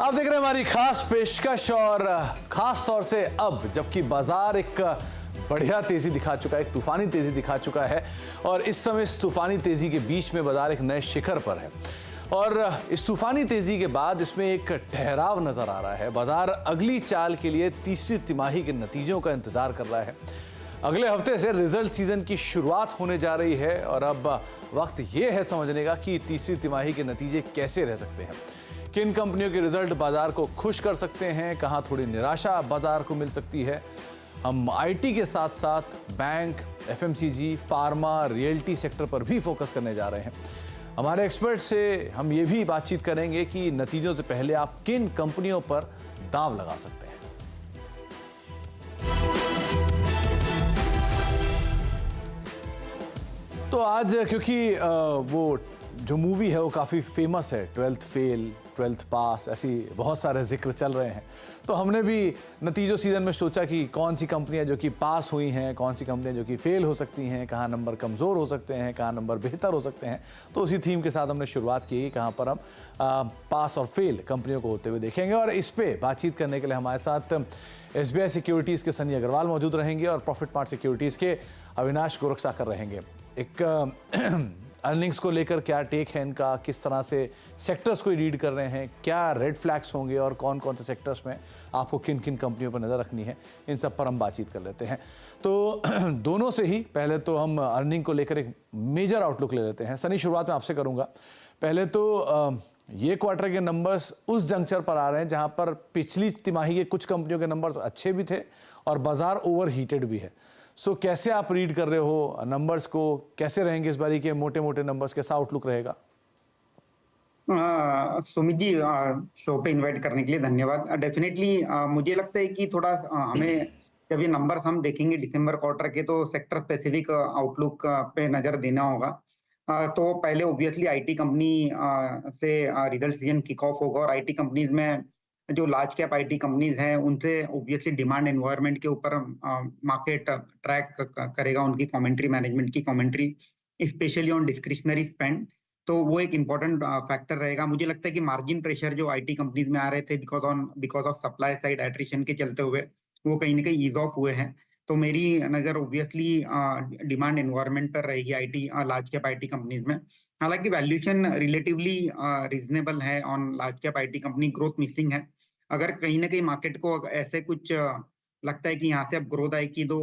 आप देख रहे हैं हमारी खास पेशकश और खास तौर से अब जबकि बाजार एक बढ़िया तेजी दिखा चुका है, एक तूफानी तेजी दिखा चुका है और इस समय इस तूफानी तेजी के बीच में बाजार एक नए शिखर पर है और इस तूफानी तेजी के बाद इसमें एक ठहराव नजर आ रहा है। बाजार अगली चाल के लिए तीसरी तिमाही के नतीजों का इंतजार कर रहा है। अगले हफ्ते से रिजल्ट सीजन की शुरुआत होने जा रही है और अब वक्त यह है समझने का कि तीसरी तिमाही के नतीजे कैसे रह सकते हैं, किन कंपनियों के रिजल्ट बाजार को खुश कर सकते हैं, कहां थोड़ी निराशा बाजार को मिल सकती है। हम आईटी के साथ साथ bank, FMCG, pharma, realty sector पर भी फोकस करने जा रहे हैं। हमारे एक्सपर्ट से हम ये भी बातचीत करेंगे कि नतीजों से पहले आप किन कंपनियों पर दांव लगा सकते हैं। तो आज क्योंकि वो जो मूवी है वो काफ़ी फेमस है, 12th फेल, 12th पास, ऐसी बहुत सारे जिक्र चल रहे हैं, तो हमने भी नतीजों सीजन में सोचा कि कौन सी कंपनियां जो कि पास हुई हैं, कौन सी कंपनियां जो कि फेल हो सकती हैं, कहाँ नंबर कमज़ोर हो सकते हैं, कहाँ नंबर बेहतर हो सकते हैं। तो उसी थीम के साथ हमने शुरुआत की, कहाँ पर हम पास और फेल कंपनियों को होते हुए देखेंगे। और इस पर बातचीत करने के लिए हमारे साथ SBI सिक्योरिटीज़ के सनी अग्रवाल मौजूद रहेंगे और प्रॉफिट मार्ट सिक्योरिटीज़ के अविनाश गोरखसाकर रहेंगे। एक अर्निंग्स को लेकर क्या टेक है इनका, किस तरह से सेक्टर्स को रीड कर रहे हैं, क्या रेड फ्लैग्स होंगे और कौन कौन से सेक्टर्स में आपको किन किन कंपनियों पर नज़र रखनी है, इन सब पर हम बातचीत कर लेते हैं। तो दोनों से ही पहले तो हम अर्निंग को लेकर एक मेजर आउटलुक ले लेते हैं। सनी, शुरुआत में आपसे करूँगा। पहले तो ये क्वार्टर के नंबर्स उस जंक्चर पर आ रहे हैं जहाँ पर पिछली तिमाही के कुछ कंपनियों के नंबर्स अच्छे भी थे और बाजार ओवर हीटेड भी है। सो कैसे आप रीड कर रहे हो नंबर्स को, कैसे रहेंगे इस बारी के मोटे मोटे नंबर्स, कैसा आउटलुक रहेगा? सुमित जी, शो पे इनवाइट करने के लिए धन्यवाद। डेफिनेटली मुझे लगता है कि थोड़ा हमें जब ये नंबर्स हम देखेंगे दिसंबर क्वार्टर के, तो सेक्टर स्पेसिफिक आउटलुक पे नजर देना होगा। तो पहले ऑब्वियसली आईटी कंपनी से रिजल्ट सीजन किक ऑफ होगा और आईटी कंपनीज में जो लार्ज कैप आईटी कंपनीज हैं उनसे ऑब्वियसली डिमांड एनवायरनमेंट के ऊपर मार्केट ट्रैक करेगा, उनकी कमेंट्री, मैनेजमेंट की commentary, specially on discretionary spend. तो वो एक इम्पोर्टेंट फैक्टर रहेगा। मुझे लगता है कि मार्जिन प्रेशर जो आईटी कंपनीज में आ रहे थे because of supply side attrition के चलते हुए, वो कहीं ना कहीं ईज ऑफ हुए हैं। तो मेरी नज़र ऑब्वियसली डिमांड एनवायरनमेंट पर रहेगी IT large cap IT companies में। हालांकि वैल्यूएशन रिलेटिवली रीजनेबल है on large cap IT company, growth missing है। अगर कहीं ना कहीं मार्केट को ऐसे कुछ लगता है कि यहाँ से अब ग्रोथ आएगी तो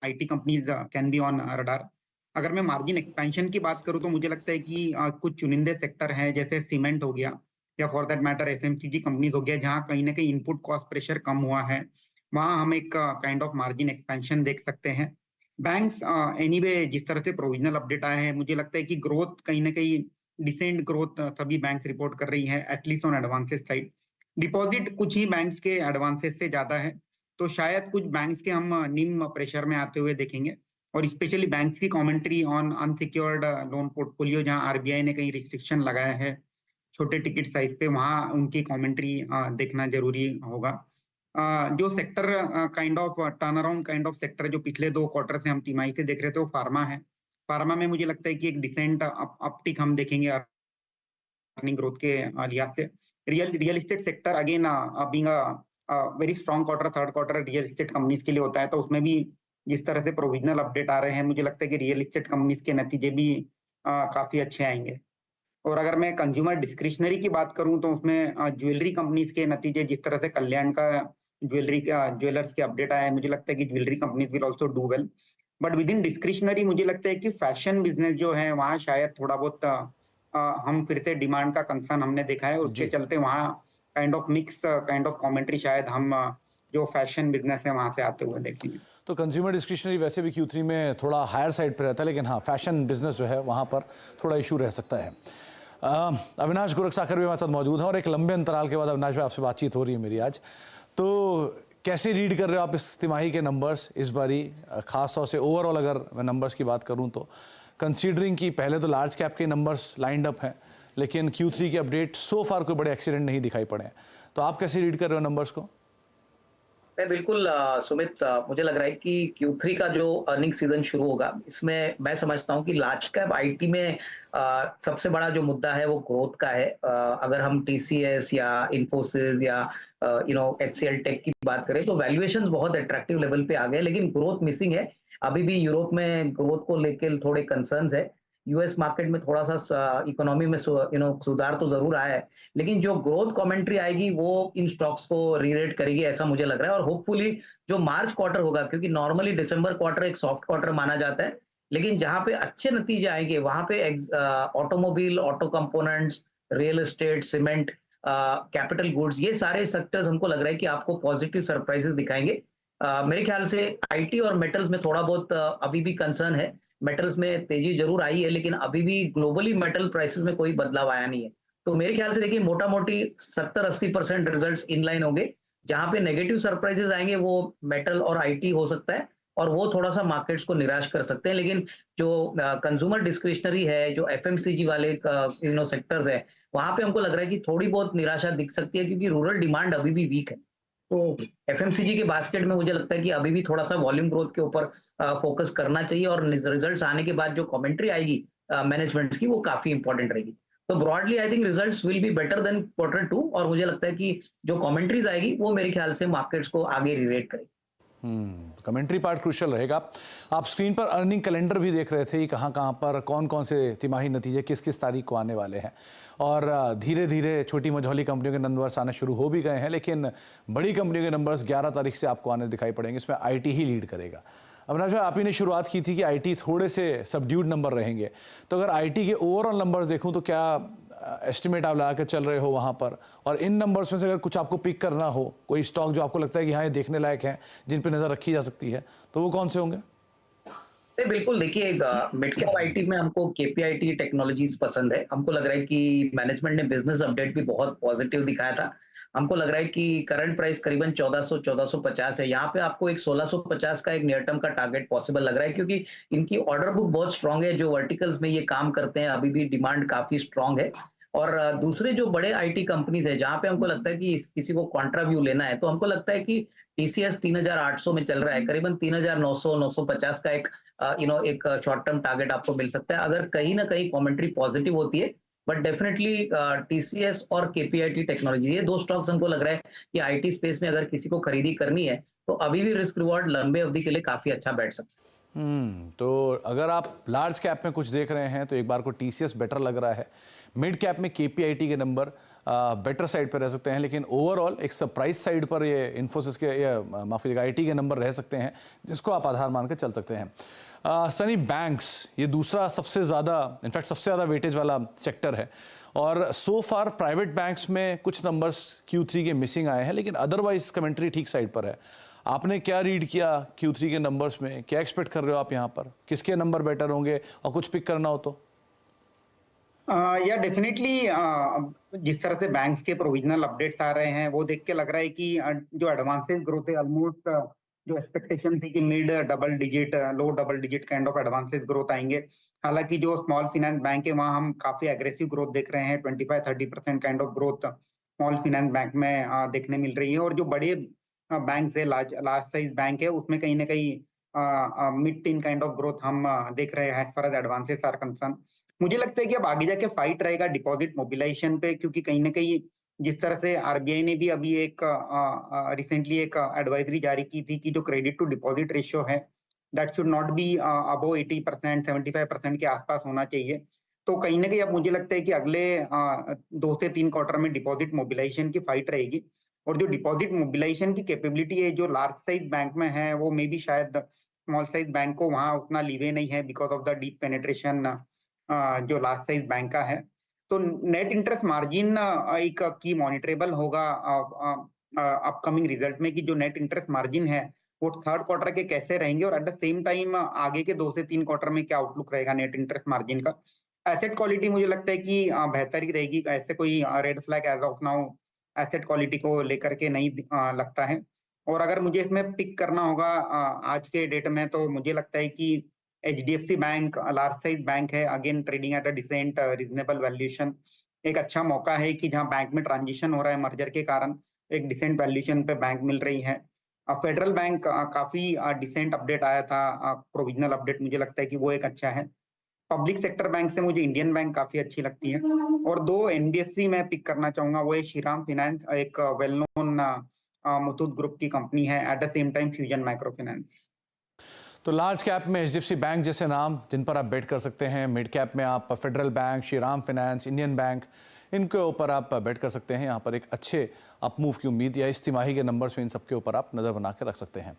IT companies can be on radar. अगर मैं मार्जिन एक्सपेंशन की बात करूं तो मुझे लगता है कि कुछ चुनिंदे सेक्टर हैं जैसे सीमेंट हो गया या for that matter FMCG companies हो गया, जहां कहीं ना कहीं इनपुट कॉस्ट प्रेशर कम हुआ है, वहां हम एक काइंड ऑफ मार्जिन एक्सपेंशन देख सकते हैं। बैंक्स एनीवे जिस तरह से प्रोविजनल अपडेट आए हैं, मुझे लगता है कि ग्रोथ कहीं ना कहीं डिसेंट ग्रोथ सभी बैंक्स रिपोर्ट कर रही है, at least on advances side. Deposit कुछ ही बैंक्स के एडवांसेस से ज्यादा है, तो शायद कुछ बैंक्स के हम निम्न प्रेशर में आते हुए देखेंगे। और स्पेशली बैंक्स की commentary on unsecured loan portfolio, जहां आरबीआई ने कहीं रिस्ट्रिक्शन लगाया है छोटे टिकट साइज पे, वहां उनकी कमेंट्री देखना जरूरी होगा। जो sector kind of turn around kind of sector जो पिछले 2 क्वार्टर से हम तिमाही से देख रहे थे, वो फार्मा है। फार्मा में मुझे लगता है कि एक डिसेंट अपटिक हम देखेंगे अर्निंग ग्रोथ के लिहाज से। Real estate sector again being very strong quarter, third quarter real estate companies के लिए होता है, तो उसमें भी जिस तरह से प्रोविजनल अपडेट आ रहे हैं, मुझे लगता है कि रियल एस्टेट कंपनीज के नतीजे भी काफी अच्छे आएंगे। और अगर मैं कंज्यूमर डिस्क्रिशनरी की बात करूं तो उसमें ज्वेलरी कंपनीज के नतीजे, जिस तरह से कल्याण का ज्वेलर्स के अपडेट आया है, मुझे लगता है कि jewellery companies will also do well. But with in discretionary मुझे लगता है कि फैशन बिजनेस जो है वहाँ शायद थोड़ा बहुत हम फिर से डिमांड का कंसर्न हमने देखा है, उसके चलते वहाँ kind of mix kind of commentary शायद हम जो फैशन बिजनेस है वहां से आते हुए देखेंगे। तो कंज्यूमर डिस्क्रिशनरी वैसे भी Q3 में थोड़ा हायर साइड पर रहता है, लेकिन हाँ, फैशन बिजनेस जो है वहाँ पर थोड़ा इशू रह सकता है। अविनाश गोरखसाकर भी हमारे साथ मौजूद हैं और एक लंबे अंतराल के बाद अविनाश भाई आपसे बातचीत हो रही है मेरी आज। तो कैसे रीड कर रहे हो आप इस तिमाही के नंबर्स इस बारी, खास तौर से ओवरऑल अगर मैं नंबर्स की बात करूँ तो, कंसीडरिंग कि पहले तो लार्ज कैप के नंबर्स लाइंड अप हैं, लेकिन Q3 के अपडेट सो फार कोई बड़े एक्सीडेंट नहीं दिखाई पड़े हैं, तो आप कैसे रीड कर रहे हो नंबर्स को? नहीं, बिल्कुल सुमित, मुझे लग रहा है कि Q3 का जो अर्निंग सीजन शुरू होगा, इसमें मैं समझता हूँ कि लार्ज कैप आईटी में सबसे बड़ा जो मुद्दा है वो ग्रोथ का है। अगर हम टीसीएस या इन्फोसिस या एचसीएल टेक की बात करें तो वैल्यूएशंस बहुत अट्रैक्टिव लेवल पे आ गए, लेकिन ग्रोथ मिसिंग है। अभी भी यूरोप में ग्रोथ को लेके थोड़े कंसर्न्स है। यूएस मार्केट में थोड़ा सा इकोनॉमी में सुधार तो जरूर आया है, लेकिन जो ग्रोथ कमेंट्री आएगी वो इन स्टॉक्स को रीरेट करेगी, ऐसा मुझे लग रहा है। और होपफुली जो मार्च क्वार्टर होगा, क्योंकि नॉर्मली दिसंबर क्वार्टर एक सॉफ्ट क्वार्टर माना जाता है, लेकिन जहां पे अच्छे नतीजे आएंगे वहां पे automobile, auto components, real estate, cement, capital goods, ये सारे सेक्टर्स हमको लग रहा है कि आपको पॉजिटिव सरप्राइजेस दिखाएंगे। मेरे ख्याल से आईटी और मेटल्स में थोड़ा बहुत अभी भी कंसर्न है। मेटल्स में तेजी जरूर आई है, लेकिन अभी भी ग्लोबली मेटल प्राइसेस में कोई बदलाव आया नहीं है। तो मेरे ख्याल से देखिए, मोटा मोटी 70-80% रिजल्ट्स इनलाइन होंगे। जहां पे नेगेटिव सरप्राइजेस आएंगे वो मेटल और आईटी हो सकता है, और वो थोड़ा सा मार्केट्स को निराश कर सकते हैं। लेकिन जो कंज्यूमर डिस्क्रिशनरी है, जो एफएमसीजी वाले सेक्टर्स है, वहां पे हमको लग रहा है कि थोड़ी बहुत निराशा दिख सकती है, क्योंकि रूरल डिमांड अभी भी वीक है। तो एफएमसीजी के बास्केट में मुझे लगता है कि अभी भी थोड़ा सा वॉल्यूम ग्रोथ के ऊपर फोकस करना चाहिए, और रिजल्ट्स आने के बाद जो कमेंट्री आएगी मैनेजमेंट की, वो काफी इंपॉर्टेंट रहेगी। तो broadly I think results will be better than Q2, और मुझे लगता है कि जो कमेंट्रीज आएगी वो मेरे ख्याल से मार्केट्स को आगे रिरेट करेगी। कमेंट्री पार्ट क्रूशियल रहेगा। आप स्क्रीन पर अर्निंग कैलेंडर भी देख रहे थे, कहाँ कहाँ पर कौन कौन से तिमाही नतीजे किस किस तारीख को आने वाले हैं, और धीरे धीरे छोटी मझौली कंपनियों के नंबर्स आने शुरू हो भी गए हैं, लेकिन बड़ी कंपनियों के नंबर्स 11 तारीख से आपको आने दिखाई पड़ेंगे। इसमें आईटी ही लीड करेगा। अविनाश भाई, आप ही ने शुरुआत की थी कि आईटी थोड़े से सबड्यूड नंबर रहेंगे, तो अगर आईटी के ओवरऑल नंबर्स देखूं तो क्या एस्टिमेट आप लगा के चल रहे हो वहां पर, और इन नंबर्स में से अगर कुछ आपको पिक करना हो, कोई स्टॉक जो आपको लगता है कि हाँ ये देखने लायक है, जिन पे नजर रखी जा सकती है, तो वो कौन से होंगे? बिल्कुल, देखिए, मिड कैप आईटी में हमको केपीआईटी टेक्नोलॉजीज पसंद है। हमको लग रहा है कि मैनेजमेंट ने बिजनेस अपडेट भी बहुत पॉजिटिव दिखाया था। हमको लग रहा है कि करंट प्राइस करीबन 1400-1450 है। यहाँ पे आपको एक 1650 का एक नियर टर्म का टारगेट पॉसिबल लग रहा है, क्योंकि इनकी ऑर्डर बुक बहुत स्ट्रांग है। जो वर्टिकल्स में ये काम करते हैं अभी भी डिमांड काफी स्ट्रांग है। और दूसरे जो बड़े आईटी कंपनीज है, जहां पे हमको लगता है कि किसी को कॉन्ट्रा व्यू लेना है, तो हमको लगता है कि टीसीएस 3800 में चल रहा है, करीबन 3900-950 का एक शॉर्ट टर्म टारगेट आपको मिल सकता है, अगर कहीं ना कहीं कमेंट्री पॉजिटिव होती है। बट डेफिनेटली टीसीएस और केपीआईटी टेक्नोलॉजी, ये दो स्टॉक्स हमको लग रहा है कि आईटी स्पेस में अगर किसी को खरीदी करनी है, तो अभी भी रिस्क रिवॉर्ड लंबे अवधि के लिए काफी अच्छा बैठ सकता है। तो अगर आप लार्ज कैप में कुछ देख रहे हैं तो एक बार को टीसीएस बेटर लग रहा है, मिड कैप में केपीआईटी के नंबर बेटर साइड पर रह सकते हैं, लेकिन ओवरऑल एक सरप्राइज साइड पर ये इन्फोसिस के या माफ कीजिएगा आईटी के नंबर रह सकते हैं, जिसको आप आधार मान के चल सकते हैं। सनी, बैंक्स ये दूसरा सबसे ज़्यादा, इनफैक्ट सबसे ज़्यादा वेटेज वाला सेक्टर है, और सो फार प्राइवेट बैंक्स में कुछ नंबर्स Q3 के मिसिंग आए हैं, लेकिन अदरवाइज कमेंट्री ठीक साइड पर है। आपने क्या रीड किया Q3 के नंबर्स में, क्या एक्सपेक्ट कर रहे हो आप यहाँ पर, किसके नंबर बेटर होंगे, और कुछ पिक करना हो तो? या डेफिनेटली जिस तरह से बैंक्स के प्रोविजनल अपडेट्स आ रहे हैं, वो देख के लग रहा है कि जो एडवांसेस ग्रोथ है ऑलमोस्ट, जो एक्सपेक्टेशन थी कि mid double digit, low double digit kind of advances growth आएंगे। हालांकि जो स्मॉल फाइनेंस बैंक है वहाँ हम काफी एग्रेसिव ग्रोथ देख रहे हैं, 25-30% kind of growth small finance bank में देखने मिल रही है। और जो बड़े बैंक है, लार्ज साइज बैंक है, उसमें कहीं ना कहीं mid teen kind of growth हम देख रहे हैं as far as advances are concern. मुझे लगता है कि अब आगे जाके फाइट रहेगा डिपॉजिट मोबिलाइजेशन पे, क्योंकि कहीं ना कहीं जिस तरह से आरबीआई ने भी अभी एक रिसेंटली एक एडवाइजरी जारी की थी कि जो क्रेडिट टू डिपॉजिट रेशियो है that should not be above 80%, 75% के आसपास होना चाहिए। तो कहीं ना कहीं अब मुझे लगता है कि अगले 2 से 3 क्वार्टर में डिपॉजिट मोबिलाइजेशन की फाइट रहेगी। और जो डिपॉजिट मोबिलाइजेशन की कैपेबिलिटी है जो लार्ज साइज बैंक में है, वो मे भी शायद स्मॉल साइज बैंक को वहाँ उतना लीवे नहीं है because of the deep penetration जो लार्ज साइज बैंक का है। तो नेट इंटरेस्ट मार्जिन एक की मॉनिटरेबल होगा अपकमिंग रिजल्ट में, कि जो नेट इंटरेस्ट मार्जिन है वो थर्ड क्वार्टर के कैसे रहेंगे, और एट द सेम टाइम आगे के 2 से 3 क्वार्टर में क्या आउटलुक रहेगा नेट इंटरेस्ट मार्जिन का। एसेट क्वालिटी मुझे लगता है कि बेहतर ही रहेगी, ऐसे कोई red flag as of now asset quality को लेकर के नहीं लगता है। और अगर मुझे इसमें पिक करना होगा आज के डेट में, तो मुझे लगता है कि HDFC bank large size bank है, again trading at a decent reasonable valuation. एक अच्छा मौका है कि जहां बैंक में ट्रांजिशन हो रहा है मर्जर के कारण, एक डिसेंट वैल्यूएशन पे बैंक मिल रही है। फेडरल बैंक काफी डिसेंट अपडेट आया था, प्रोविजनल अपडेट, मुझे लगता है कि वो एक अच्छा है। पब्लिक सेक्टर बैंक से मुझे इंडियन बैंक काफी अच्छी लगती है। और दो एनबीएफसी मैं पिक करना चाहूंगा, वो है श्रीराम फाइनेंस, एक वेल नोन मुथूट ग्रुप की कंपनी है, at the same time fusion micro finance. तो लार्ज कैप में एचडीएफसी बैंक जैसे नाम जिन पर आप बेट कर सकते हैं, मिड कैप में आप federal bank, Shriram finance, Indian bank, इनके ऊपर आप बेट कर सकते हैं। यहाँ पर एक अच्छे अपमूव की उम्मीद या इस तिमाही के नंबर्स में इन सबके ऊपर आप नज़र बना के रख सकते हैं।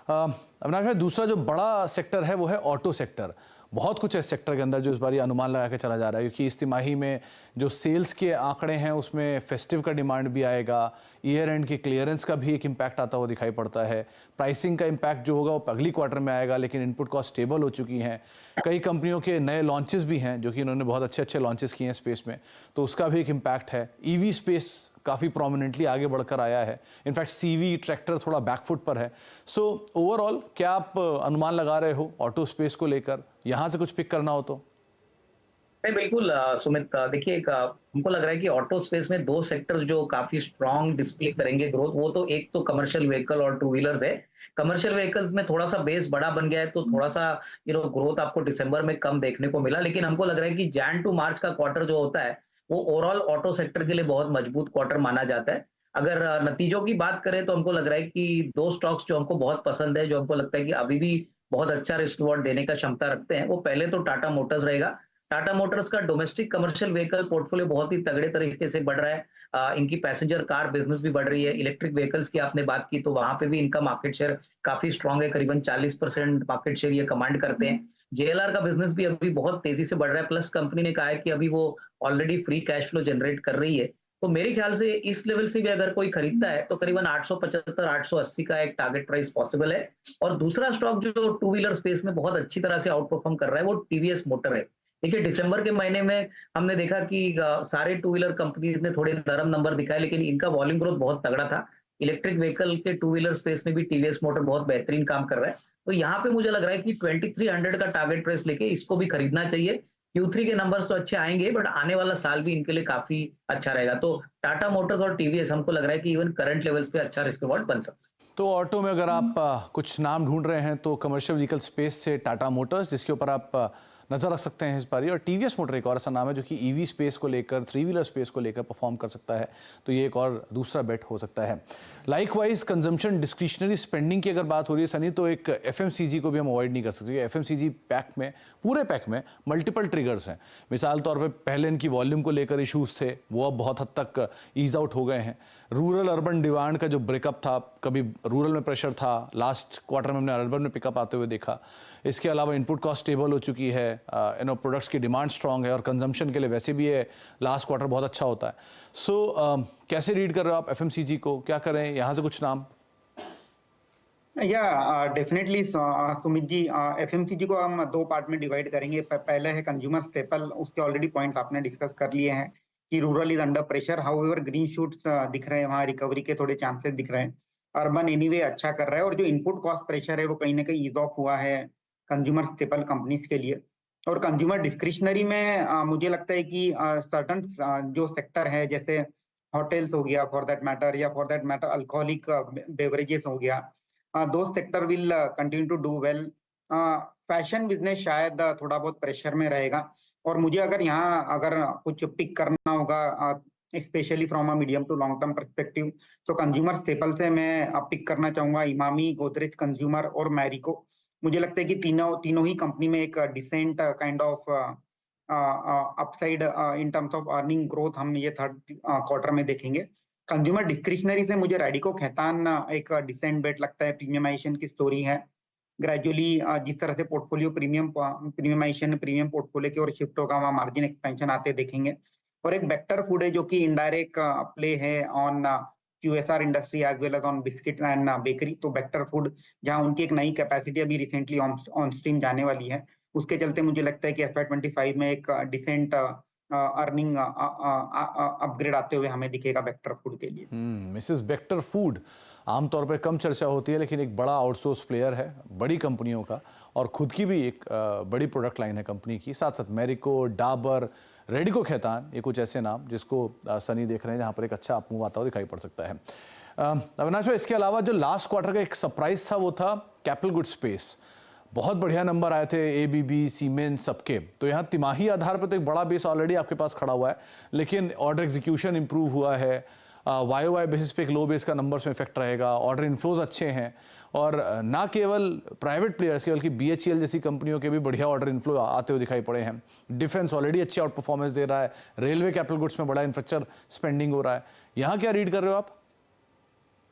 अब दूसरा जो बड़ा सेक्टर है वो है ऑटो सेक्टर। बहुत कुछ है इस सेक्टर के अंदर जो इस बार ये अनुमान लगा के चला जा रहा है, क्योंकि इस तिमाही में जो सेल्स के आंकड़े हैं उसमें फेस्टिव का डिमांड भी आएगा, ईयर एंड की क्लियरेंस का भी एक इम्पैक्ट आता हुआ दिखाई पड़ता है, प्राइसिंग का इम्पैक्ट जो होगा वो अगली क्वार्टर में आएगा, लेकिन इनपुट कॉस्ट स्टेबल हो चुकी हैं। कई कंपनियों के नए लॉन्चेस भी हैं जो कि इन्होंने बहुत अच्छे अच्छे लॉन्चेस किए हैं स्पेस में, तो उसका भी एक इम्पैक्ट है। ईवी स्पेस काफ़ी प्रोमिनेंटली आगे बढ़कर आया है, इनफैक्ट सीवी ट्रैक्टर थोड़ा बैकफुट पर है। सो ओवरऑल क्या आप अनुमान लगा रहे हो ऑटो स्पेस को लेकर, यहाँ से कुछ पिक करना हो तो? नहीं, बिल्कुल सुमित, देखिए हमको लग रहा है कि ऑटो स्पेस में दो सेक्टर्स जो काफी स्ट्रांग डिस्प्ले करेंगे ग्रोथ, वो तो एक तो कमर्शियल व्हीकल और टू व्हीलर्स है। कमर्शियल व्हीकल्स में थोड़ा सा बेस बड़ा बन गया है, तो थोड़ा सा ग्रोथ आपको दिसंबर में कम देखने को मिला, लेकिन हमको लग रहा है कि जैन टू मार्च का क्वार्टर जो होता है वो ओवरऑल ऑटो सेक्टर के लिए बहुत मजबूत क्वार्टर माना जाता है। अगर नतीजों की बात करें तो हमको लग रहा है कि दो स्टॉक्स जो हमको बहुत पसंद है, जो हमको लगता है कि अभी भी बहुत अच्छा रिस्क रिवॉर्ड देने का क्षमता रखते हैं, वो पहले तो टाटा मोटर्स रहेगा। टाटा मोटर्स का डोमेस्टिक कमर्शियल व्हीकल पोर्टफोलियो बहुत ही तगड़े तरीके से बढ़ रहा है। इनकी पैसेंजर कार बिजनेस भी बढ़ रही है। इलेक्ट्रिक व्हीकल्स की आपने बात की तो वहां पे भी इनका मार्केट शेयर काफी स्ट्रांग है, करीबन 40% मार्केट शेयर ये कमांड करते हैं। जेएलआर का बिजनेस भी अभी बहुत तेजी से बढ़ रहा है, प्लस कंपनी ने कहा है कि अभी वो already free cash flow generate कर रही है। तो मेरे ख्याल से इस लेवल से भी अगर कोई खरीदता है तो करीबन 875 880 का एक टारगेट प्राइस पॉसिबल है। और दूसरा स्टॉक जो टू व्हीलर स्पेस में बहुत अच्छी तरह से आउट परफॉर्म कर रहा है वो टीवीएस मोटर है। देखिए दिसंबर के महीने में हमने देखा कि सारे टू व्हीलर कंपनीज ने थोड़े नरम नंबर दिखाए, लेकिन इनका वॉल्यूम ग्रोथ बहुत तगड़ा था। इलेक्ट्रिक व्हीकल के टू व्हीलर स्पेस में भी टीवीएस मोटर बहुत बेहतरीन काम कर रहा है। तो यहाँ पे मुझे लग रहा है कि 2300 का टारगेट प्राइस लेके इसको भी खरीदना चाहिए। Q3 के नंबर्स तो अच्छे आएंगे, बट आने वाला साल भी इनके लिए काफी अच्छा रहेगा। तो टाटा मोटर्स और टीवीएस हमको लग रहा है कि इवन करंट लेवल्स पे अच्छा रिस्क रिवॉर्ड बन सकता है। तो ऑटो में अगर आप कुछ नाम ढूंढ रहे हैं तो कमर्शियल व्हीकल स्पेस से टाटा मोटर्स, जिसके ऊपर आप नज़र रख सकते हैं इस बार, और टीवीएस मोटर एक और ऐसा नाम है जो कि ईवी स्पेस को लेकर, थ्री व्हीलर स्पेस को लेकर परफॉर्म कर सकता है, तो ये एक और दूसरा बेट हो सकता है। लाइकवाइज कंजम्पशन डिस्क्रिशनरी स्पेंडिंग की अगर बात हो रही है सनी, तो एक एफएमसीजी को भी हम अवॉइड नहीं कर सकते। एफएमसीजी पैक में, पूरे पैक में मल्टीपल ट्रिगर्स हैं। मिसाल तौर पे पहले इनकी वॉल्यूम को लेकर इशूज़ थे, वो अब बहुत हद तक ईज आउट हो गए हैं। रूरल अर्बन डिमांड का जो ब्रेकअप था, कभी रूरल में प्रेशर था, लास्ट क्वार्टर में हमने अर्बन में पिकअप आते हुए देखा। इसके अलावा इनपुट कॉस्ट स्टेबल हो चुकी है, प्रोडक्ट्स की डिमांड स्ट्रांग है, और कंजम्पशन के लिए वैसे भी ये लास्ट क्वार्टर बहुत अच्छा होता है। सो कैसे रीड कर रहे हो आप एफएमसीजी को, क्या करें, यहाँ से कुछ नाम? या डेफिनेटली सुमित जी, एफएमसीजी को हम दो पार्ट में डिवाइड करेंगे। पहले है कंज्यूमर स्टेपल, उसके ऑलरेडी पॉइंट्स आपने डिस्कस कर लिए हैं कि rural is under pressure, however green shoots दिख रहे हैं, वहाँ रिकवरी के थोड़े चांसेस दिख रहे हैं। अर्बन एनीवे अच्छा कर रहा है, और जो इनपुट कॉस्ट प्रेशर है वो कहीं ना कहीं ईज ऑफ हुआ है कंज्यूमर स्टेपल कंपनीज के लिए। और कंज्यूमर डिस्क्रिशनरी में मुझे लगता है कि सर्टन जो सेक्टर है, जैसे होटल्स हो गया फॉर दैट मैटर, या for that matter alcoholic beverages हो गया, those sector will continue to do well. Fashion business शायद थोड़ा बहुत प्रेशर में रहेगा। और मुझे अगर कुछ पिक करना होगा specially from a medium to long term perspective, तो कंज्यूमर स्टेपल से मैं पिक करना चाहूंगा इमामी, गोदरेज कंज्यूमर और मैरिको। मुझे लगता है कि तीनों ही कंपनी में एक decent kind of upside in terms of earning growth हम ये थर्ड क्वार्टर में देखेंगे। कंज्यूमर डिस्क्रिशनरी से मुझे रैडिको खैतान एक डिसेंट बेट लगता है। प्रीमियमाइजेशन की स्टोरी है, ग्रेजुअली जिस तरह से पोर्टफोलियो प्रीमियमाइजेशन प्रीमियम पोर्टफोलियो की ओर शिफ्ट होगा, वहाँ मार्जिन एक्सपेंशन आते देखेंगे। और एक बेक्टर फूड है जो कि इनडायरेक्ट प्ले है on QSR industry as well as on biscuit and bakery. तो बेक्टर फूड जहाँ उनकी एक नई कैपेसिटी अभी रिसेंटली ऑन स्ट्रीम जाने वाली है, उसके चलते मुझे लगता है कि FY25 में एक डिसेंट अर्निंग अपग्रेड आते हुए हमें दिखेगा बेक्टर फूड के लिए। मिसेस बेक्टर फूड आमतौर पर कम चर्चा होती है, लेकिन एक बड़ा आउटसोर्स प्लेयर है बड़ी कंपनियों का, और खुद की भी एक बड़ी प्रोडक्ट लाइन है कंपनी की। साथ साथ मैरिको, डाबर, रेडिको खैतान, ये कुछ ऐसे नाम जिसको सनी देख रहे हैं जहाँ पर एक अच्छा अपमूव आता हुआ दिखाई पड़ सकता है। अविनाश भाई, इसके अलावा जो लास्ट क्वार्टर का एक सरप्राइज था वो था कैपिटल गुड स्पेस। बहुत बढ़िया नंबर आए थे एबीबी, सीमेंस सबके। तो यहाँ तिमाही आधार पर तो एक बड़ा बेस ऑलरेडी आपके पास खड़ा हुआ है, लेकिन ऑर्डर एग्जीक्यूशन इंप्रूव हुआ है, वाई बेसिस पे एक लो बेस का नंबर्स में इफेक्ट रहेगा, ऑर्डर इन्फ्लोज अच्छे हैं, और ना केवल प्राइवेट प्लेयर्स के बल्कि बीएचईएल जैसी कंपनियों के भी बढ़िया ऑर्डर इन्फ्लो आते हुए दिखाई पड़े हैं। डिफेंस ऑलरेडी अच्छी आउट परफॉर्मेंस दे रहा है, रेलवे कैपिटल गुड्स में बड़ा इंफ्रास्ट्रक्चर स्पेंडिंग हो रहा है। यहाँ क्या रीड कर रहे हो आप?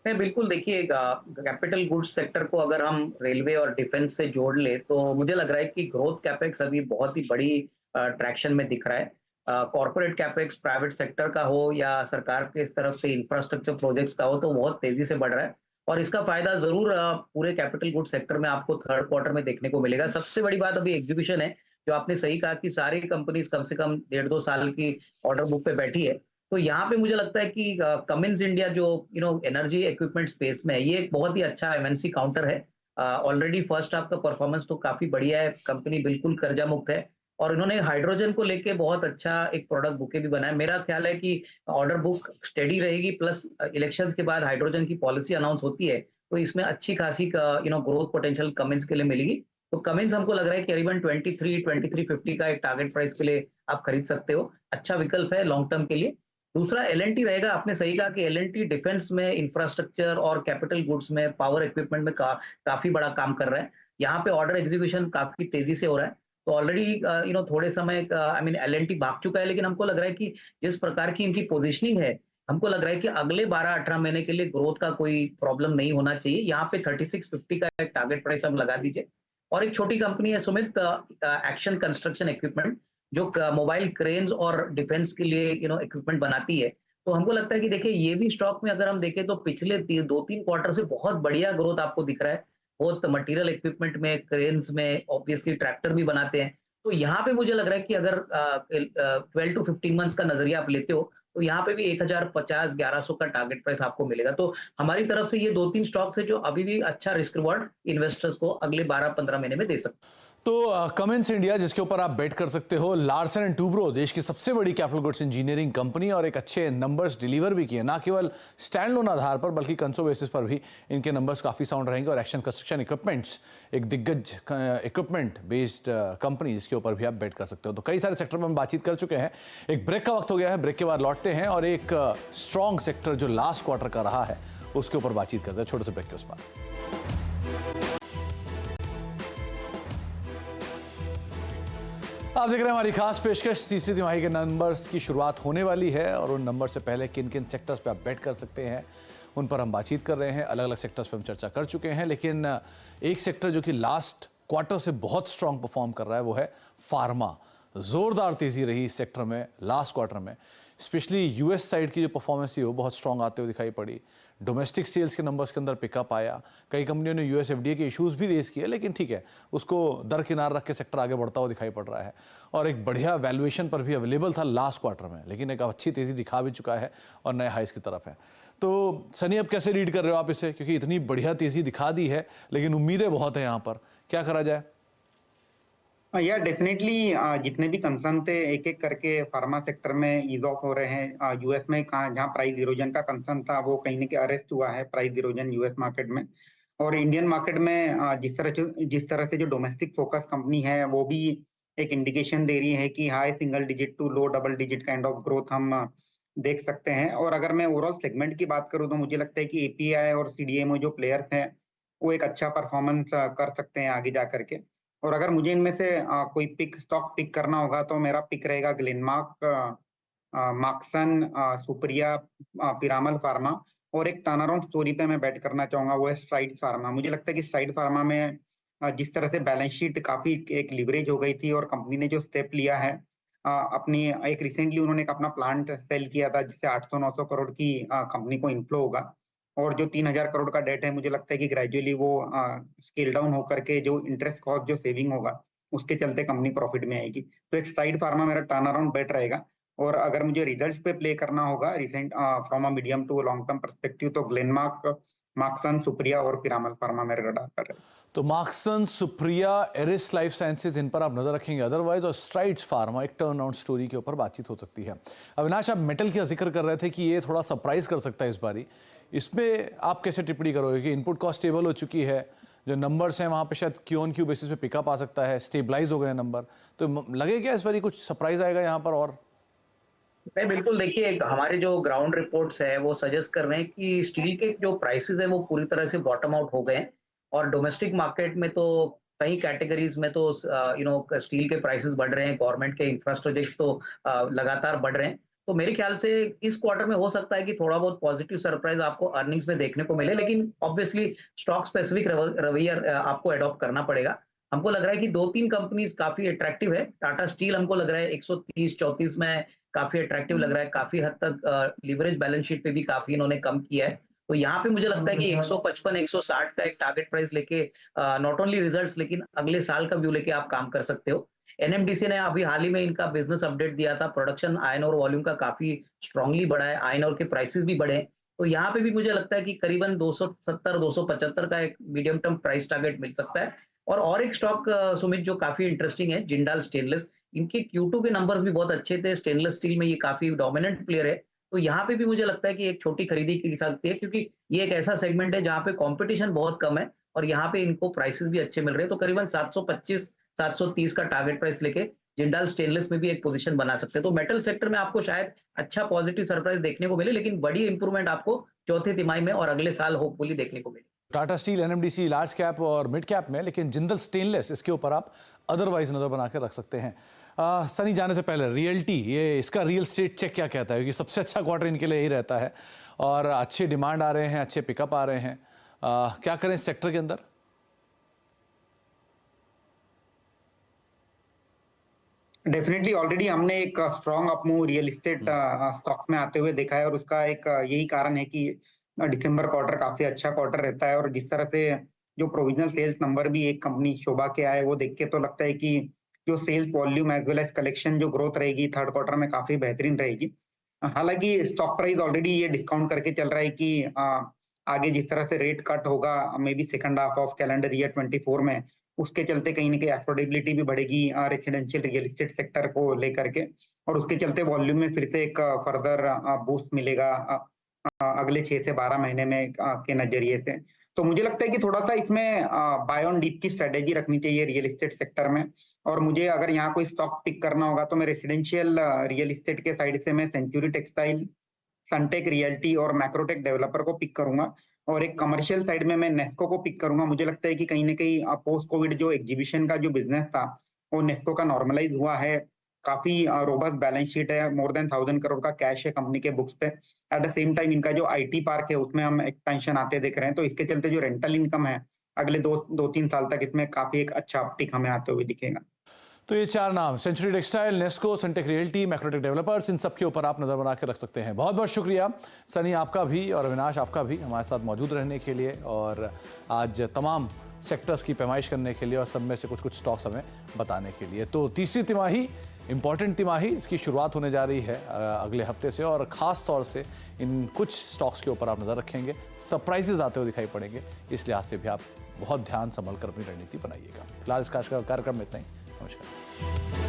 नहीं, बिल्कुल देखिए, कैपिटल गुड्स सेक्टर को अगर हम रेलवे और डिफेंस से जोड़ ले तो मुझे लग रहा है कि ग्रोथ कैपेक्स अभी बहुत ही बड़ी ट्रैक्शन में दिख रहा है। कॉर्पोरेट कैपेक्स प्राइवेट सेक्टर का हो या सरकार के इस तरफ से इंफ्रास्ट्रक्चर प्रोजेक्ट्स का हो तो बहुत तेजी से बढ़ रहा है, और इसका फायदा जरूर पूरे कैपिटल गुड सेक्टर में आपको थर्ड क्वार्टर में देखने को मिलेगा। सबसे बड़ी बात अभी एग्जीक्यूशन है, जो आपने सही कहा कि सारी कंपनीज कम से कम 1.5-2 साल की ऑर्डर बुक पे बैठी है। तो यहाँ पे मुझे लगता है कि कमिंस इंडिया जो एनर्जी इक्विपमेंट स्पेस में है, ये एक बहुत ही अच्छा एमएनसी काउंटर है। ऑलरेडी फर्स्ट हाफ का परफॉर्मेंस तो काफी बढ़िया है, कंपनी बिल्कुल कर्जा मुक्त है, और इन्होंने हाइड्रोजन को लेके बहुत अच्छा एक प्रोडक्ट बुके भी बनाया। मेरा ख्याल है कि ऑर्डर बुक स्टेडी रहेगी, प्लस इलेक्शंस के बाद हाइड्रोजन की पॉलिसी अनाउंस होती है तो इसमें अच्छी खासी ग्रोथ पोटेंशियल कमिंस के लिए मिलेगी। तो कमिंस हमको लग रहा है कि करीबन 23-2350 का एक टारगेट प्राइस के लिए आप खरीद सकते हो, अच्छा विकल्प है लॉन्ग टर्म के लिए। दूसरा एलएनटी रहेगा। आपने सही कहा कि एलएनटी डिफेंस में, इंफ्रास्ट्रक्चर और कैपिटल गुड्स में, पावर इक्विपमेंट में काफी बड़ा काम कर रहा है। यहाँ पे ऑर्डर एग्जीक्यूशन काफी तेजी से हो रहा है। तो ऑलरेडी थोड़े समय एलएनटी भाग चुका है, लेकिन हमको लग रहा है कि जिस प्रकार की इनकी पोजीशनिंग है, हमको लग रहा है कि अगले 12-18 महीने के लिए ग्रोथ का कोई प्रॉब्लम नहीं होना चाहिए। यहाँ पे 3650 का एक टारगेट प्राइस हम लगा दीजिए। और एक छोटी कंपनी है सुमित, एक्शन कंस्ट्रक्शन इक्विपमेंट, जो मोबाइल क्रेन्स और डिफेंस के लिए इक्विपमेंट बनाती है। तो हमको लगता है कि देखिए, ये भी स्टॉक में अगर हम देखें तो पिछले 2-3 क्वार्टर से बहुत बढ़िया ग्रोथ आपको दिख रहा है। बहुत मटेरियल इक्विपमेंट में, क्रेन्स में, ऑब्वियसली ट्रैक्टर भी बनाते हैं। तो यहाँ पे मुझे लग रहा है कि अगर 12 to 15 मंथ्स का नजरिया आप लेते हो तो यहाँ पे भी 1050-1100 का टारगेट प्राइस आपको मिलेगा। तो हमारी तरफ से ये 2-3 स्टॉक्स है जो अभी भी अच्छा रिस्क रिवॉर्ड इन्वेस्टर्स को अगले 12-15 महीने में दे सकते हैं। तो कमिंस इंडिया, जिसके ऊपर आप बेट कर सकते हो, लार्सन एंड टूब्रो देश की सबसे बड़ी कैपिटल गुड्स इंजीनियरिंग कंपनी, और एक अच्छे नंबर्स डिलीवर भी किए, ना केवल स्टैंड लोन आधार पर बल्कि कंसो बेसिस पर भी इनके नंबर्स काफ़ी साउंड रहेंगे। और एक्शन कंस्ट्रक्शन इक्विपमेंट्स एक दिग्गज इक्विपमेंट बेस्ड कंपनी, जिसके ऊपर भी आप बेट कर सकते हो। तो कई सारे सेक्टर में हम बातचीत कर चुके हैं, एक ब्रेक का वक्त हो गया है, ब्रेक के बाद लौटते हैं और एक स्ट्रॉन्ग सेक्टर जो लास्ट क्वार्टर का रहा है उसके ऊपर बातचीत करते हैं छोटे से ब्रेक के उस पर। आप देख रहे हैं हमारी खास पेशकश, तीसरी तिमाही के नंबर्स की शुरुआत होने वाली है, और उन नंबर से पहले किन किन सेक्टर्स पे आप बेट कर सकते हैं उन पर हम बातचीत कर रहे हैं। अलग अलग सेक्टर्स पे हम चर्चा कर चुके हैं, लेकिन एक सेक्टर जो कि लास्ट क्वार्टर से बहुत स्ट्रांग परफॉर्म कर रहा है वो है फार्मा। जोरदार तेजी रही इस सेक्टर में लास्ट क्वार्टर में, स्पेशली यूएस साइड की जो परफॉर्मेंस थी वो बहुत स्ट्रांग आते हुए दिखाई पड़ी। डोमेस्टिक सेल्स के नंबर्स के अंदर पिकअप आया। कई कंपनियों ने यूएस एफडीए के इश्यूज भी रेज किए, लेकिन ठीक है, उसको दरकिनार रख के सेक्टर आगे बढ़ता हुआ दिखाई पड़ रहा है, और एक बढ़िया वैल्यूएशन पर भी अवेलेबल था लास्ट क्वार्टर में, लेकिन एक अच्छी तेजी दिखा भी चुका है और नए हाइस की तरफ है। तो सनी, अब कैसे रीड कर रहे हो आप इसे, क्योंकि इतनी बढ़िया तेजी दिखा दी है लेकिन उम्मीदें बहुत है, यहाँ पर क्या करा जाए? या डेफिनेटली जितने भी कंसर्न थे एक एक करके फार्मा सेक्टर में ईज ऑफ हो रहे हैं। यूएस में जहाँ प्राइस इरोजन का कंसर्न था वो कहीं ना कहीं अरेस्ट हुआ है, प्राइस इरोजन यूएस मार्केट में। और इंडियन मार्केट में जिस तरह से जो डोमेस्टिक फोकस कंपनी है वो भी एक इंडिकेशन दे रही है कि high single digit to low double digit kind of growth हम देख सकते हैं। और अगर मैं ओवरऑल सेगमेंट की बात करूँ तो मुझे लगता है कि एपीआई और सीडीएमओ जो प्लेयर्स हैं वो एक अच्छा परफॉर्मेंस कर सकते हैं आगे जा करके। और अगर मुझे इनमें से कोई स्टॉक पिक करना होगा तो मेरा पिक रहेगा ग्लेनमार्क, मार्क्सन, सुप्रिया, पिरामल फार्मा। और एक टर्नाराउंड स्टोरी पे मैं बैट करना चाहूंगा, वो है स्ट्राइड फार्मा। मुझे लगता है कि स्ट्राइड फार्मा में जिस तरह से बैलेंस शीट काफी एक लिवरेज हो गई थी और कंपनी ने जो स्टेप लिया है, अपनी एक रिसेंटली उन्होंने एक अपना प्लांट सेल किया था जिससे 800-900 करोड़ की कंपनी को इनफ्लो होगा। और जो 3000 करोड़ का डेट है, मुझे लगता है कि ग्रेजुअली वो स्केल डाउन होकर के जो इंटरेस्ट कॉस्ट जो सेविंग होगा उसके चलते कंपनी प्रॉफिट में आएगी। तो एक स्ट्राइड फार्मा मेरा टर्न अराउंड बेट रहेगा। और अगर मुझे रिजल्ट्स पे प्ले करना होगा recent from a medium to long term perspective, तो ग्लेनमार्क, मार्क्सन, सुप्रिया और पिरामल फार्मा मेरे रडार पर है। तो मार्क्सन, सुप्रिया, एरिस लाइफ साइंसेज, इन पर आप नजर रखेंगे अदरवाइज, और स्ट्राइड्स फार्मा एक टर्न अराउंड स्टोरी के ऊपर बातचीत हो सकती है। अविनाश, आप मेटल का जिक्र कर रहे थे कि ये थोड़ा सरप्राइज कर सकता है इस बारी, इसमें आप कैसे टिप्पणी करोगे कि इनपुट कॉस्ट स्टेबल हो चुकी है, जो नंबर्स हैं वहाँ पे शायद क्यू ऑन क्यू बेसिस पे पिकअप आ सकता है, स्टेबलाइज हो गए नंबर, तो लगे क्या इस बार कुछ सरप्राइज आएगा यहाँ पर? और नहीं, बिल्कुल देखिए, हमारे जो ग्राउंड रिपोर्ट्स है वो सजेस्ट कर रहे हैं कि स्टील के जो प्राइसेस है वो पूरी तरह से बॉटम आउट हो गए हैं और डोमेस्टिक मार्केट में तो कई कैटेगरीज में तो स्टील के प्राइसेस बढ़ रहे हैं, गवर्नमेंट के इंफ्रास्ट्रक्चर तो लगातार बढ़ रहे हैं। तो मेरे ख्याल से इस क्वार्टर में हो सकता है कि थोड़ा बहुत पॉजिटिव सरप्राइज आपको अर्निंग्स में देखने को मिले, लेकिन ऑब्वियसली स्टॉक स्पेसिफिक रवैया आपको अडॉप्ट करना पड़ेगा। हमको लग रहा है कि 2-3 कंपनीज काफी अट्रैक्टिव है। टाटा स्टील हमको लग रहा है 130-34 में काफी अट्रैक्टिव लग रहा है, काफी हद तक लीवरेज बैलेंस शीट पे भी काफी इन्होंने कम किया है। तो यहाँ पे मुझे लगता है कि 155-160 का एक टारगेट प्राइस लेके नॉट ओनली रिजल्ट्स लेकिन अगले साल का व्यू लेके आप काम कर सकते हो। एनएमडीसी ने अभी हाल ही में इनका बिजनेस अपडेट दिया था, प्रोडक्शन आयरन ओर वॉल्यूम का काफी स्ट्रांगली बढ़ा है, आयरन ओर के प्राइसेस भी बढ़े हैं। तो यहाँ पे भी मुझे लगता है कि करीबन 270-275 का एक मीडियम टर्म प्राइस टारगेट मिल सकता है। और एक स्टॉक सुमित जो काफी इंटरेस्टिंग है, जिंदाल स्टेनलेस। इनके Q2 के नंबर्स भी बहुत अच्छे थे, स्टेनलेस स्टील में ये काफी डोमिनेंट प्लेयर है। तो यहाँ पे भी मुझे लगता है कि एक छोटी खरीदी की सकती है, क्योंकि ये एक ऐसा सेगमेंट है जहाँ पे कंपटीशन बहुत कम है और यहाँ पे इनको प्राइसेस भी अच्छे मिल रहे हैं। तो करीबन 725-730 का टारगेट प्राइस लेके जिंदाल स्टेनलेस में भी एक पोजीशन बना सकते हैं। तो मेटल सेक्टर में आपको शायद अच्छा पॉजिटिव सरप्राइज देखने को मिले, लेकिन बड़ी इंप्रूवमेंट आपको चौथे तिमाही में और अगले साल होपफुली देखने को मिले। Tata steel, NMDC large cap और मिड कैप में, लेकिन जिंदल स्टेनलेस इसके ऊपर आप अदरवाइज नजर बना के रख सकते हैं। सनी, जाने से पहले रियल्टी, ये इसका रियल स्टेट चेक क्या कहता है? क्योंकि सबसे अच्छा क्वार्टर इनके लिए यही रहता है और अच्छे डिमांड आ रहे हैं, अच्छे पिकअप आ रहे हैं, क्या करें इस सेक्टर के अंदर? डेफिनेटली ऑलरेडी हमने एक strong up move real estate stocks में आते हुए देखा है और उसका एक यही कारण है कि दिसंबर क्वार्टर काफी अच्छा क्वार्टर रहता है और जिस तरह से जो प्रोविजनल सेल्स नंबर भी एक कंपनी शोभा के आए, वो देख के तो लगता है कि जो sales volume as well as collection जो ग्रोथ रहेगी थर्ड क्वार्टर में काफी बेहतरीन रहेगी। हालांकि स्टॉक प्राइस ऑलरेडी ये डिस्काउंट करके चल रहा है कि आगे जिस तरह से रेट कट होगा may be second half of calendar year 24 में, उसके चलते कहीं ना कहीं अफोर्डेबिलिटी भी बढ़ेगी रेसिडेंशियल रियल एस्टेट सेक्टर को लेकर के और उसके चलते वॉल्यूम में फिर से एक फर्दर बूस्ट मिलेगा अगले 6 से 12 महीने में के नजरिए से। तो मुझे लगता है कि थोड़ा सा इसमें बाय ऑन डीप की स्ट्रेटेजी रखनी चाहिए रियल एस्टेट सेक्टर में। और मुझे अगर यहाँ कोई स्टॉक पिक करना होगा तो मैं रेसिडेंशियल रियल एस्टेट के साइड से मैं सेंचुरी टेक्सटाइल, सनटेक रियल्टी और मैक्रोटेक डेवलपर को पिक करूंगा और एक कमर्शियल साइड में मैं नेस्को को पिक करूंगा। मुझे लगता है कि कहीं ना कहीं पोस्ट कोविड जो एग्जीबिशन का जो बिजनेस था वो नेस्को का नॉर्मलाइज हुआ है, काफी रोबस्ट बैलेंस शीट है, मोर देन 1000 करोड़ का कैश है कंपनी के बुक्स पे। एट द सेम टाइम इनका जो आईटी पार्क है उसमें हम एक्सपेंशन आते देख रहे हैं, तो इसके चलते जो रेंटल इनकम है अगले 2-3 साल तक इसमें काफी एक अच्छा अपटिक हमें आते हुए दिखेगा। तो ये 4 नाम, Century textile, Nesco, Sunteck realty, Macrotech developers, इन सब के ऊपर आप नजर बना के रख सकते हैं। बहुत बहुत शुक्रिया सनी आपका भी और अविनाश आपका भी हमारे साथ मौजूद रहने के लिए और आज तमाम सेक्टर्स की पैमाइश करने के लिए और सब में से कुछ स्टॉक्स हमें बताने के लिए। तो तीसरी तिमाही, इंपॉर्टेंट तिमाही, इसकी शुरुआत होने जा रही है अगले हफ्ते से और ख़ास तौर से इन कुछ स्टॉक्स के ऊपर आप नज़र रखेंगे, सरप्राइजेज आते हुए दिखाई पड़ेंगे, इस लिहाज से भी आप बहुत ध्यान संभल कर अपनी रणनीति बनाइएगा। फिलहाल इस कार्यक्रम में इतना ही। नमस्कार।